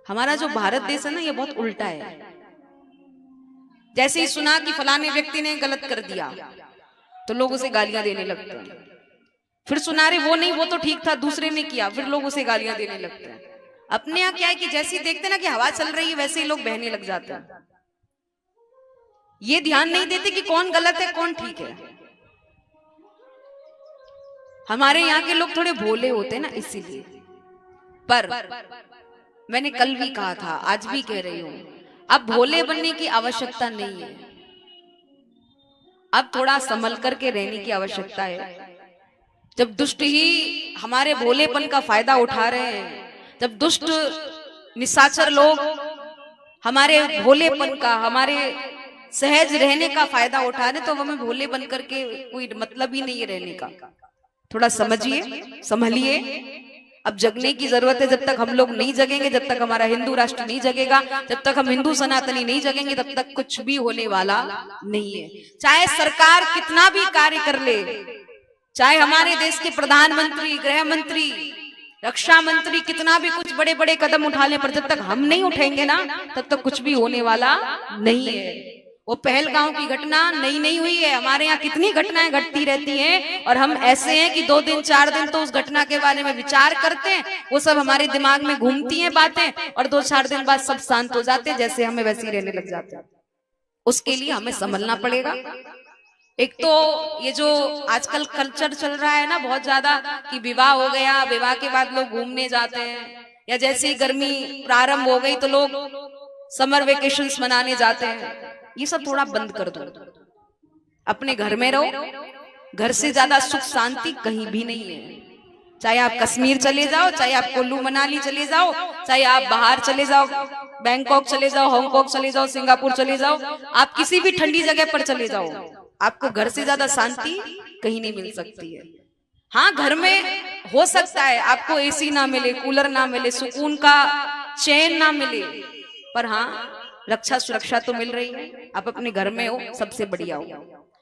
हमारा जो भारत देश है ना, ये बहुत उल्टा है। जैसे ही सुना कि फलाने व्यक्ति ने गलत कर दिया तो लोग उसे गालियां देने लगते हैं। फिर सुना रहे वो नहीं, वो तो ठीक था, दूसरे ने किया, फिर लोग उसे गालियां देने लगते हैं। अपने यहाँ क्या है कि जैसे ही देखते ना कि हवा चल रही है, वैसे ही लोग बहने लग जाते हैं। ये ध्यान नहीं देते कि कौन गलत है कौन ठीक है। हमारे यहाँ के लोग थोड़े भोले होते हैं ना, इसीलिए। पर मैंने कल भी कहा था, आज भी कह रही हूं, अब भोले बनने की आवश्यकता नहीं है। अब थोड़ा संभल करके रहने की आवश्यकता है। जब दुष्ट ही हमारे भोलेपन का फायदा उठा रहे हैं, जब दुष्ट निशाचर लोग हमारे भोलेपन का, हमारे सहज रहने का फायदा उठा रहे, तो हमें भोले बन करके कोई मतलब ही नहीं है रहने का। थोड़ा समझिए, संभलिए। अब जगने की जरूरत है। जब तक हम लोग नहीं जगेंगे, जब तक हमारा हिंदू राष्ट्र नहीं जगेगा, जब तक हम हिंदू सनातनी नहीं जगेंगे, तब तक कुछ भी होने वाला नहीं है। चाहे सरकार कितना भी कार्य कर ले, चाहे हमारे देश के प्रधानमंत्री, गृह मंत्री, रक्षा मंत्री कितना भी कुछ बड़े बड़े कदम उठा ले, पर जब तक हम नहीं उठेंगे ना, तब तक कुछ भी होने वाला नहीं है। वो पहलगांव की घटना नई नहीं हुई है। हमारे यहाँ कितनी घटनाएं घटती रहती हैं, और हम ऐसे हैं कि 2 दिन 4 दिन तो उस घटना के बारे में विचार करते हैं, वो सब हमारे दिमाग में घूमती हैं बातें, और 2-4 दिन बाद सब शांत हो जाते हैं, जैसे हमें वैसे ही रहने लग जाते हैं। उसके लिए हमें संभलना पड़ेगा। एक तो ये जो आजकल कल्चर चल रहा है ना बहुत ज्यादा, कि विवाह हो गया, विवाह के बाद लोग घूमने जाते हैं, या जैसे ही गर्मी प्रारंभ हो गई तो लोग समर वेकेशंस मनाने जाते हैं। ये सब थोड़ा बंद कर दो। अपने घर में रहो। घर से ज्यादा सुख शांति कहीं भी नहीं है। चाहे आप कश्मीर चले जाओ, चाहे आप कुल्लू मनाली चले जाओ, चाहे आप बाहर चले जाओ, बैंकॉक चले जाओ, हांगकांग चले जाओ, सिंगापुर चले जाओ, आप किसी भी ठंडी जगह पर चले जाओ, आपको घर से ज्यादा शांति कहीं नहीं मिल सकती है। हाँ, घर में हो सकता है आपको एसी ना मिले, कूलर ना मिले, सुकून का चैन ना मिले, पर हाँ रक्षा सुरक्षा तो मिल रही है। आप अपने घर में हो, सबसे बढ़िया हो।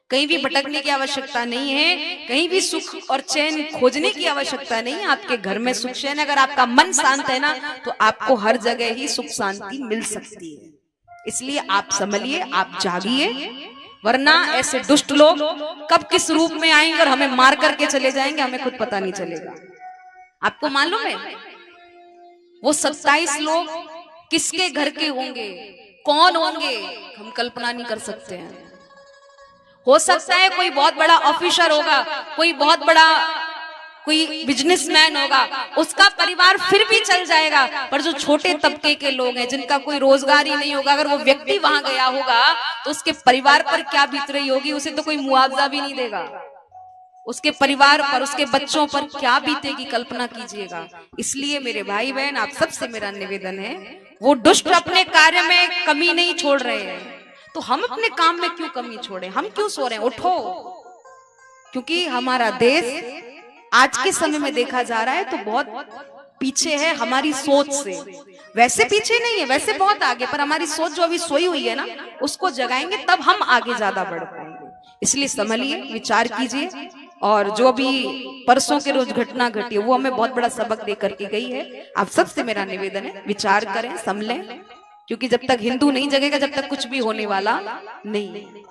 कहीं भी भटकने की आवश्यकता नहीं है, कहीं भी सुख और चैन खोजने की आवश्यकता नहीं है। आपके घर में सुख चैन, अगर आपका मन शांत है ना, तो आपको हर जगह ही सुख शांति मिल सकती है। इसलिए आप संभलिए, आप जागिए, वरना ऐसे दुष्ट लोग कब किस रूप में आएंगे और हमें मार करके चले जाएंगे, हमें खुद पता नहीं चलेगा। आपको मालूम है वो 27 लोग किसके घर के होंगे, कौन होंगे, हम कल्पना नहीं कर सकते हैं। हो सकता है कोई बहुत बड़ा ऑफिसर होगा, कोई बहुत बड़ा कोई बिजनेसमैन होगा, उसका परिवार फिर भी चल जाएगा, पर जो छोटे तबके के लोग हैं, जिनका कोई रोजगार ही नहीं होगा, अगर वो व्यक्ति वहां गया होगा तो उसके परिवार पर क्या बीत रही होगी। उसे तो कोई मुआवजा भी नहीं देगा, उसके परिवार पर, उसके बच्चों पर क्या बीतेगी, कल्पना कीजिएगा। इसलिए मेरे भाई बहन, आप सबसे मेरा निवेदन है, वो दुष्ट अपने कार्य में कमी नहीं छोड़ रहे हैं, तो हम अपने काम में क्यों कमी छोड़े, हम क्यों सो रहे हैं, उठो। क्योंकि हमारा देश आज के समय में देखा जा रहा है तो बहुत पीछे है हमारी सोच से। वैसे पीछे नहीं है, वैसे बहुत आगे, पर हमारी सोच जो अभी सोई हुई है ना, उसको जगाएंगे तब हम आगे ज्यादा बढ़ पाएंगे। इसलिए संभलिए, विचार कीजिए, और जो भी परसों के रोज घटना घटी है वो हमें बहुत बड़ा सबक दे करके गई है। आप सबसे मेरा निवेदन है, विचार करें, संभलें, क्योंकि जब तक हिंदू नहीं जगेगा, जब तक कुछ भी होने वाला नहीं है।